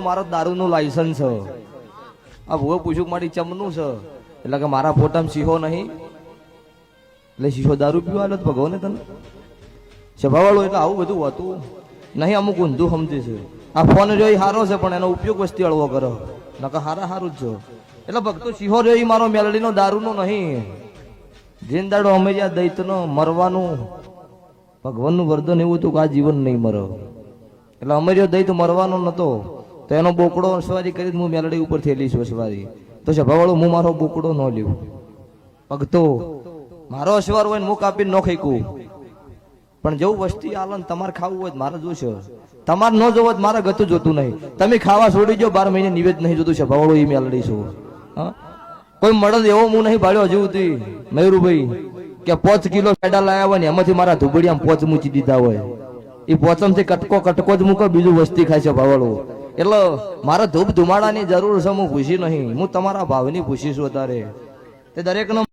મારો દારૂનું લાયસન્સ છે. આ ભૂએ પૂછ્યું મારી ચમનું છે એટલે કે મારા ફોટામાં શીહો નહીં એટલે શીશો દારૂ પીવા એટલે ભગવાને તને સ્વભાવવાળો એટલે આવું બધું હોતું નહીં. અમુક ઊંધું સમજે છે. આ ફોન રહ્યો એ સારો છે પણ એનો ઉપયોગ વસ્તી અળવો કરો નકર હારા સારું જ છો. એટલે ભક્તો શીહો રહ્યો એ મારો મેલડીનો દારૂનો નહીં. જેન દાડો અમે જ્યાં દૈતનો મરવાનું ભગવાનનું વરદાન એવું હતું કે આ જીવન નહીં મરો એટલે અમે જો દૈત મરવાનો નતો તો એનો બોકડો સવારી કરી હું મેલડી ઉપર થયેલી છું સવારી તો સ્વભાવવાળું હું મારો બોકડો ન લ્યો. ભક્તો મારો અસવાર હોય ને હું કાપીને ન ખાઈકું પણ જેવું વસ્તી આલે ને તમારે ખાવું હોય મારે જોશે. તમારે ન જોવો મારે ગતું જોતું નહીં. તમે ખાવા છોડી જો 12 મહિને નિવેદ નહીં જોતું સ્વભાવવાળું એ મેલડી છું. હા કોઈ મળદ એવો હું નહીં ભાડ્યો હજુ સુધી મયુરભાઈ કે 5 કિલો પેડા લાયા હોય ને એમાંથી મારા ધુબડિયામાં 5 મૂકી દીધા હોય એ પોચમથી કટકો જ મૂકો બીજું વસ્તી ખાય છે ભાવવાળું. એટલે મારે ધૂપ ધુમાડાની જરૂર છે. હું પૂછી નહીં હું તમારા ભાવની પૂછીશું અત્યારે તે દરેકનો